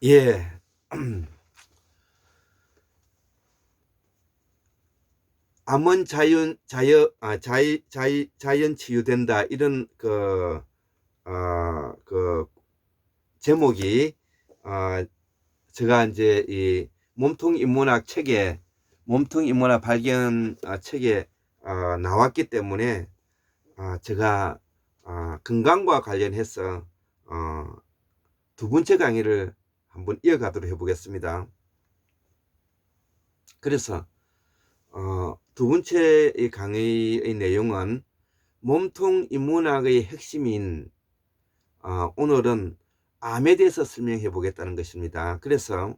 예. 암은 자연 치유된다. 이런 그 제목이, 어, 제가 이제 이 몸통 인문학 책에, 몸통 인문학 발견 책에 나왔기 때문에, 제가 건강과 관련해서 두 번째 강의를 한번 이어가도록 해보겠습니다. 그래서 두 번째 이 강의의 내용은 몸통 인문학의 핵심인, 오늘은 암에 대해서 설명해 보겠다는 것입니다. 그래서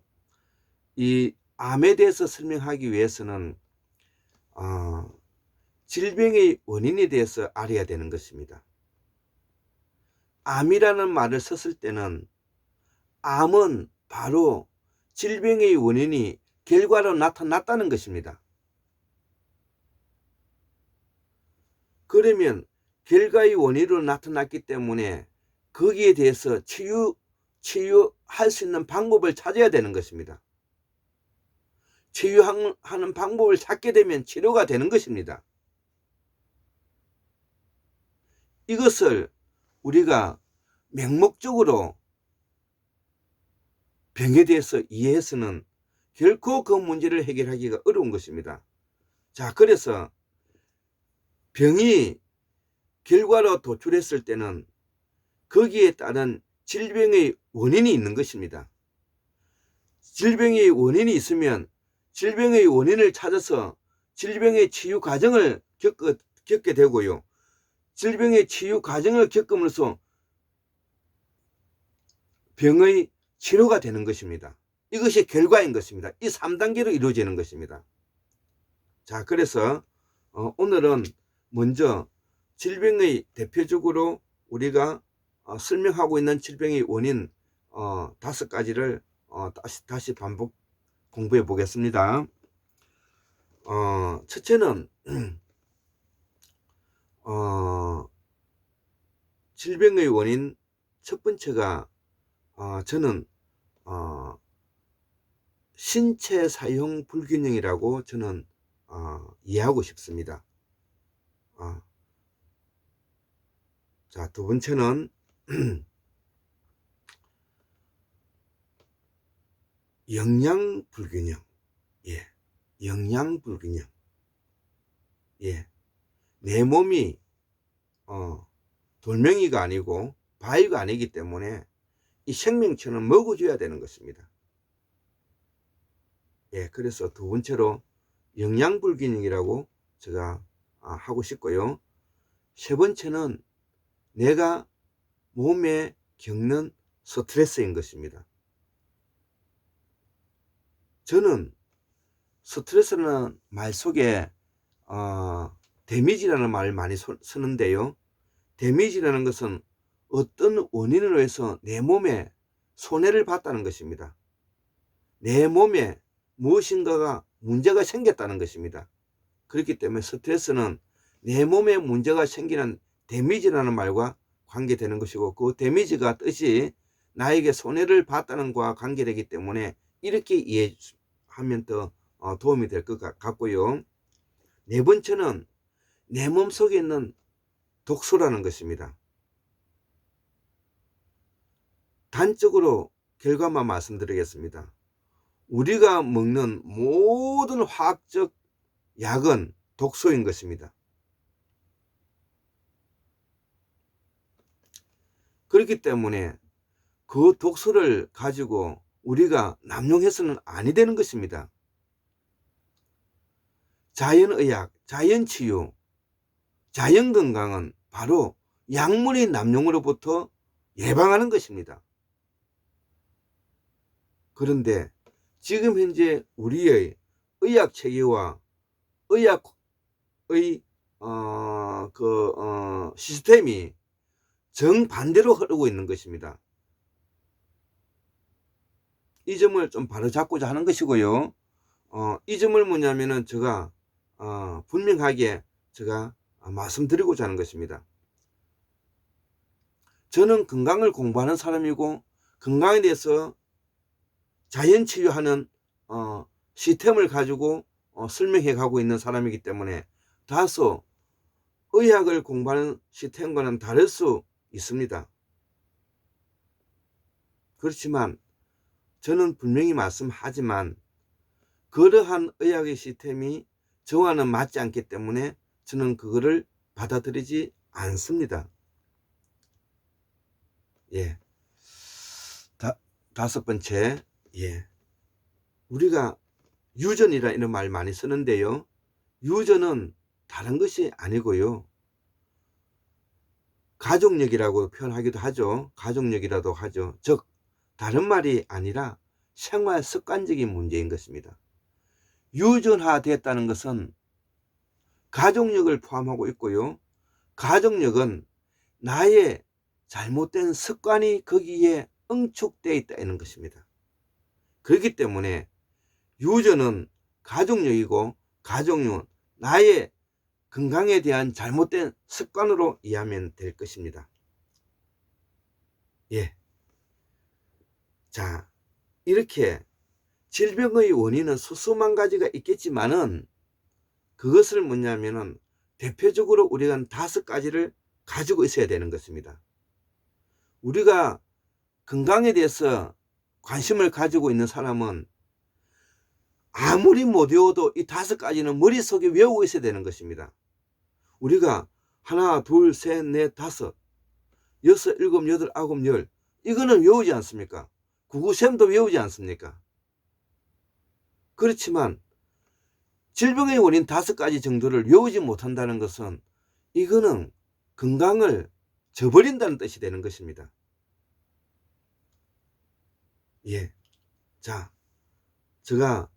이 암에 대해서 설명하기 위해서는 질병의 원인에 대해서 알아야 되는 것입니다. 암이라는 말을 썼을 때는 암은 바로 질병의 원인이 결과로 나타났다는 것입니다. 그러면 결과의 원인으로 나타났기 때문에 거기에 대해서 치유할 수 있는 방법을 찾아야 되는 것입니다. 치유하는 방법을 찾게 되면 치료가 되는 것입니다. 이것을 우리가 맹목적으로 병에 대해서 이해해서는 결코 그 문제를 해결하기가 어려운 것입니다. 자, 그래서 병이 결과로 도출했을 때는 거기에 따른 질병의 원인이 있는 것입니다. 질병의 원인이 있으면 질병의 원인을 찾아서 질병의 치유 과정을 겪게 되고요. 질병의 치유 과정을 겪음으로써 병의 치료가 되는 것입니다. 이것이 결과인 것입니다. 이 3단계로 이루어지는 것입니다. 자, 그래서 오늘은 먼저 질병의 대표적으로 우리가 설명하고 있는 질병의 원인 5가지를 다시 반복 공부해 보겠습니다. 첫째는 질병의 원인 첫 번째가 저는 신체 사용 불균형이라고 저는 이해하고 싶습니다. 자, 두 번째는 영양 불균형. 예, 영양 불균형. 예, 내 몸이 돌멩이가 아니고 바위가 아니기 때문에 이 생명체는 먹어줘야 되는 것입니다. 예, 그래서 두 번째로 영양 불균형이라고 제가 하고 싶고요. 세 번째는 내가 몸에 겪는 스트레스인 것입니다. 저는 스트레스라는 말 속에 데미지라는 말을 많이 쓰는데요. 데미지라는 것은 어떤 원인으로 해서 내 몸에 손해를 봤다는 것입니다. 내 몸에 무엇인가가 문제가 생겼다는 것입니다. 그렇기 때문에 스트레스는 내 몸에 문제가 생기는 데미지라는 말과 관계되는 것이고, 그 데미지가 뜻이 나에게 손해를 봤다는 것과 관계되기 때문에 이렇게 이해하면 더 도움이 될 것 같고요. 네 번째는 내 몸 속에 있는 독소라는 것입니다. 단적으로 결과만 말씀드리겠습니다. 우리가 먹는 모든 화학적 약은 독소인 것입니다. 그렇기 때문에 그 독소를 가지고 우리가 남용해서는 아니 되는 것입니다. 자연의학, 자연치유, 자연건강은 바로 약물의 남용으로부터 예방하는 것입니다. 그런데 지금 현재 우리의 의학체계와 의학의 시스템이 정반대로 흐르고 있는 것입니다. 이 점을 좀 바로잡고자 하는 것이고요. 이 점을 뭐냐면은 제가 분명하게 제가 말씀드리고자 하는 것입니다. 저는 건강을 공부하는 사람이고 건강에 대해서 자연치유하는 시스템을 가지고 설명해 가고 있는 사람이기 때문에 다소 의학을 공부하는 시스템과는 다를 수 있습니다. 그렇지만 저는 분명히 말씀하지만 그러한 의학의 시스템이 저와는 맞지 않기 때문에 저는 그거를 받아들이지 않습니다. 예. 다섯 번째, 예. 우리가 유전이라 이런 말 많이 쓰는데요. 유전은 다른 것이 아니고요. 가족력이라고 표현하기도 하죠. 가족력이라도 하죠. 즉, 다른 말이 아니라 생활 습관적인 문제인 것입니다. 유전화됐다는 것은 가족력을 포함하고 있고요. 가족력은 나의 잘못된 습관이 거기에 응축되어 있다는 것입니다. 그렇기 때문에 유전은 가족력이고 가족력은 나의 건강에 대한 잘못된 습관으로 이해하면 될 것입니다. 예. 자, 이렇게 질병의 원인은 수수만 가지가 있겠지만은 그것을 뭐냐면은 대표적으로 우리가 5가지를 가지고 있어야 되는 것입니다. 우리가 건강에 대해서 관심을 가지고 있는 사람은 아무리 못 외워도 이 5가지는 머릿속에 외우고 있어야 되는 것입니다. 우리가 하나, 둘, 셋, 넷, 다섯, 여섯, 일곱, 여덟, 아홉, 열 이거는 외우지 않습니까? 구구셈도 외우지 않습니까? 그렇지만 질병의 원인 5가지 정도를 외우지 못한다는 것은 이거는 건강을 저버린다는 뜻이 되는 것입니다. 예. 자, 제가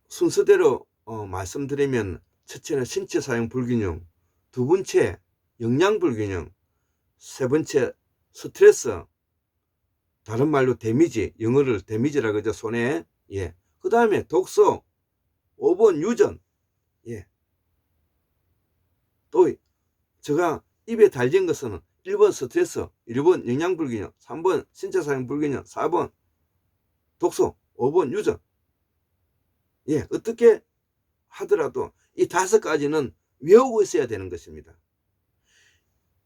순서대로 말씀드리면 첫째는 신체 사용 불균형, 두 번째 영양 불균형, 세 번째 스트레스, 다른 말로 데미지, 영어를 데미지라고 하죠. 손해. 예. 그 다음에 독소, 5번 유전. 예. 또 제가 입에 달린 것은 1번 스트레스, 1번 영양 불균형, 3번 신체 사용 불균형, 4번 독소, 5번 유전. 예, 어떻게 하더라도 이 5가지는 외우고 있어야 되는 것입니다.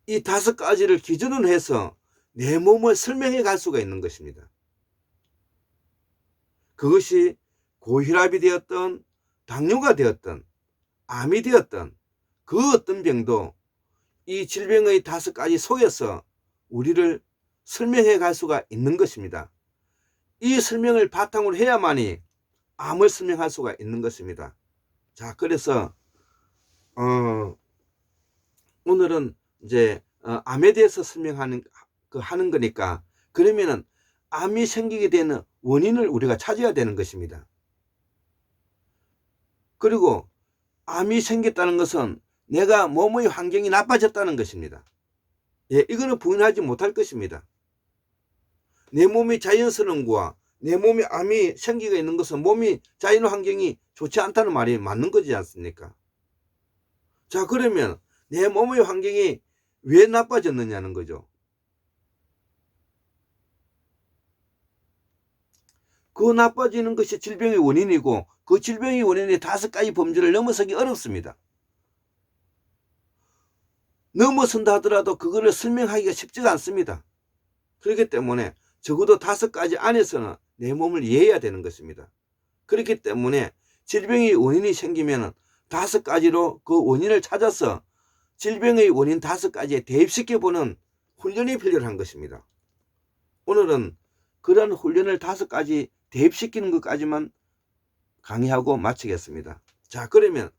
이 5가지를 기준으로 해서 내 몸을 설명해 갈 수가 있는 것입니다. 그것이 고혈압이 되었던 당뇨가 되었던 암이 되었던 그 어떤 병도 이 질병의 5가지 속에서 우리를 설명해 갈 수가 있는 것입니다. 이 설명을 바탕으로 해야만이 암을 설명할 수가 있는 것입니다. 자, 그래서 오늘은 이제 암에 대해서 설명하는 하는 거니까 그러면은 암이 생기게 되는 원인을 우리가 찾아야 되는 것입니다. 그리고 암이 생겼다는 것은 내가 몸의 환경이 나빠졌다는 것입니다. 예, 이거는 부인하지 못할 것입니다. 내 몸이 자연스러운 거와 내 몸에 암이 생기게 있는 것은 몸이 자연 환경이 좋지 않다는 말이 맞는 거지 않습니까? 자, 그러면 내 몸의 환경이 왜 나빠졌느냐는 거죠. 그 나빠지는 것이 질병의 원인이고 그 질병의 원인이 5가지 범주를 넘어서기 어렵습니다. 넘어선다 하더라도 그거를 설명하기가 쉽지가 않습니다. 그렇기 때문에 적어도 5가지 안에서는 내 몸을 이해해야 되는 것입니다. 그렇기 때문에 질병의 원인이 생기면 5가지로 그 원인을 찾아서 질병의 원인 5가지에 대입시켜보는 훈련이 필요한 것입니다. 오늘은 그런 훈련을 5가지 대입시키는 것까지만 강의하고 마치겠습니다. 자, 그러면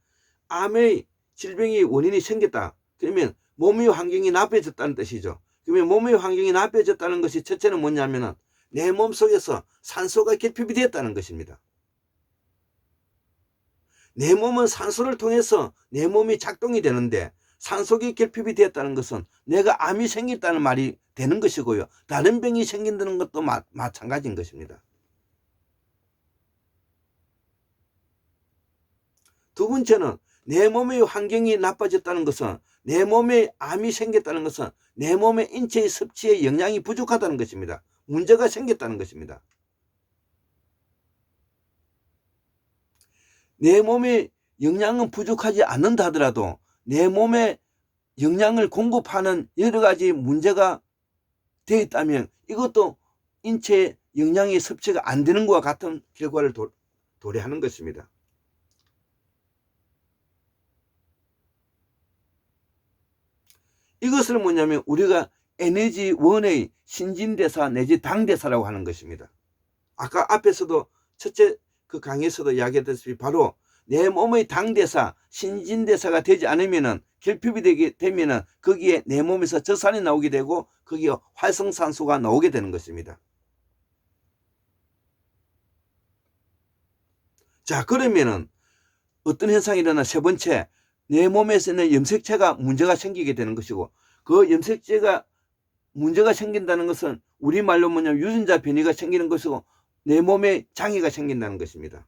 암의 질병의 원인이 생겼다. 그러면 몸의 환경이 나빠졌다는 뜻이죠. 그러면 몸의 환경이 나빠졌다는 것이 첫째는 뭐냐면은 내 몸속에서 산소가 결핍이 되었다는 것입니다. 내 몸은 산소를 통해서 내 몸이 작동이 되는데 산소가 결핍이 되었다는 것은 내가 암이 생겼다는 말이 되는 것이고요. 다른 병이 생긴다는 것도 마찬가지인 것입니다. 두 번째는 내 몸의 환경이 나빠졌다는 것은 내 몸에 암이 생겼다는 것은 내 몸의 인체의 섭취에 영양이 부족하다는 것입니다. 문제가 생겼다는 것입니다. 내 몸에 영양은 부족하지 않는다 하더라도 내 몸에 영양을 공급하는 여러 가지 문제가 되어 있다면 이것도 인체에 영양이 섭취가 안 되는 것과 같은 결과를 도래하는 것입니다. 이것을 뭐냐면 우리가 에너지원의 신진대사 내지 당대사라고 하는 것입니다. 아까 앞에서도 첫째 그 강의에서도 이야기했듯이 바로 내 몸의 당대사, 신진대사가 되지 않으면은 결핍이 되게 되면은 거기에 내 몸에서 저산이 나오게 되고 거기에 활성산소가 나오게 되는 것입니다. 자, 그러면은 어떤 현상이 일어나? 세 번째, 내 몸에서는 염색체가 문제가 생기게 되는 것이고, 그 염색체가 문제가 생긴다는 것은 우리말로 뭐냐면 유전자 변이가 생기는 것이고 내 몸에 장애가 생긴다는 것입니다.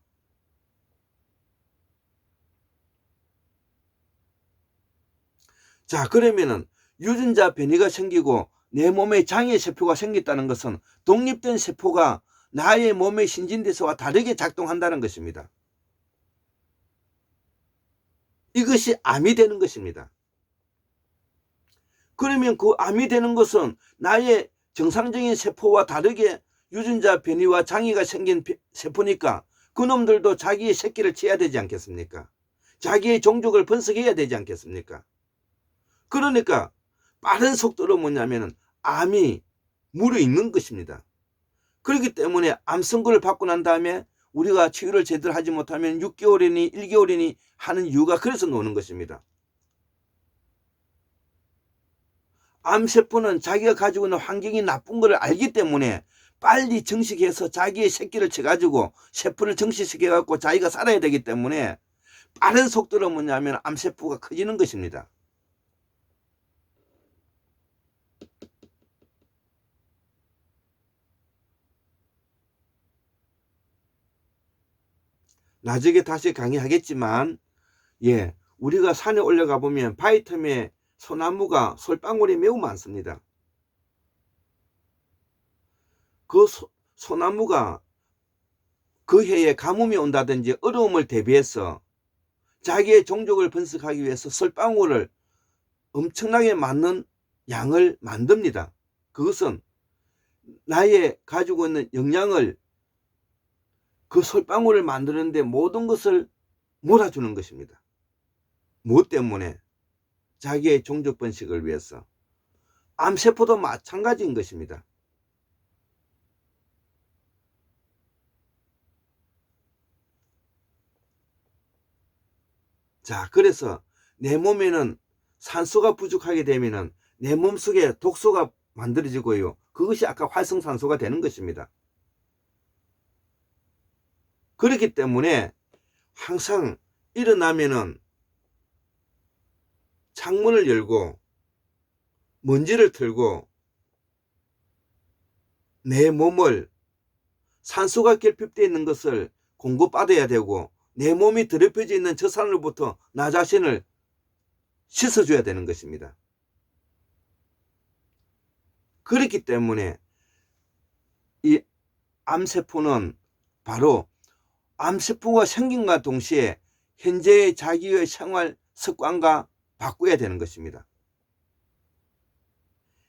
자, 그러면은 유전자 변이가 생기고 내 몸에 장애 세포가 생겼다는 것은 독립된 세포가 나의 몸의 신진대사와 다르게 작동한다는 것입니다. 이것이 암이 되는 것입니다. 그러면 그 암이 되는 것은 나의 정상적인 세포와 다르게 유전자 변이와 장애가 생긴 세포니까 그놈들도 자기의 새끼를 치어야 되지 않겠습니까? 자기의 종족을 번식해야 되지 않겠습니까? 그러니까 빠른 속도로 뭐냐면 암이 무르익는 것입니다. 그렇기 때문에 암 선고를 받고 난 다음에 우리가 치료를 제대로 하지 못하면 6개월이니 1개월이니 하는 이유가 그래서 나오는 것입니다. 암세포는 자기가 가지고 있는 환경이 나쁜 것을 알기 때문에 빨리 정식해서 자기의 새끼를 쳐가지고 세포를 정식시켜갖고 자기가 살아야 되기 때문에 빠른 속도로 뭐냐면 암세포가 커지는 것입니다. 나중에 다시 강의하겠지만, 우리가 산에 올라가 보면 바위 틈에 소나무가 솔방울이 매우 많습니다. 그 소나무가 그 해에 가뭄이 온다든지 어려움을 대비해서 자기의 종족을 번식하기 위해서 솔방울을 엄청나게 많은 양을 만듭니다. 그것은 나의 가지고 있는 영양을 그 솔방울을 만드는데 모든 것을 몰아주는 것입니다. 무엇 때문에? 자기의 종족 번식을 위해서. 암세포도 마찬가지인 것입니다. 자, 그래서 내 몸에는 산소가 부족하게 되면은 내 몸속에 독소가 만들어지고요. 그것이 아까 활성산소가 되는 것입니다. 그렇기 때문에 항상 일어나면은 창문을 열고 먼지를 털고 내 몸을 산소가 결핍되어 있는 것을 공급받아야 되고 내 몸이 더럽혀져 있는 저산으로부터 나 자신을 씻어줘야 되는 것입니다. 그렇기 때문에 이 암세포는 바로 암세포가 생긴과 동시에 현재의 자기의 생활 습관과 바꿔야 되는 것입니다.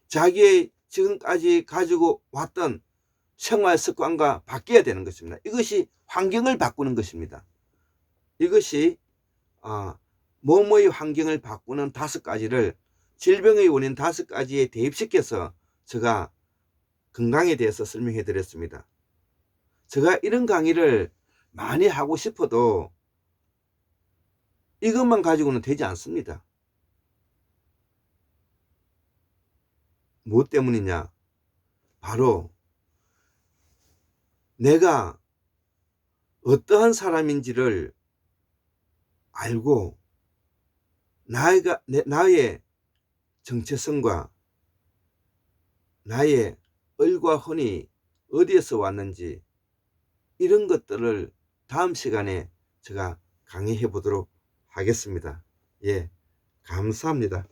자기의 지금까지 가지고 왔던 생활 습관과 바뀌어야 되는 것입니다. 이것이 환경을 바꾸는 것입니다. 이것이 몸의 환경을 바꾸는 5가지를 질병의 원인 5가지에 대입시켜서 제가 건강에 대해서 설명해 드렸습니다. 제가 이런 강의를 많이 하고 싶어도 이것만 가지고는 되지 않습니다. 무엇 때문이냐? 바로 내가 어떠한 사람인지를 알고 나의 정체성과 나의 을과 혼이 어디에서 왔는지 이런 것들을 다음 시간에 제가 강의해 보도록 하겠습니다. 감사합니다.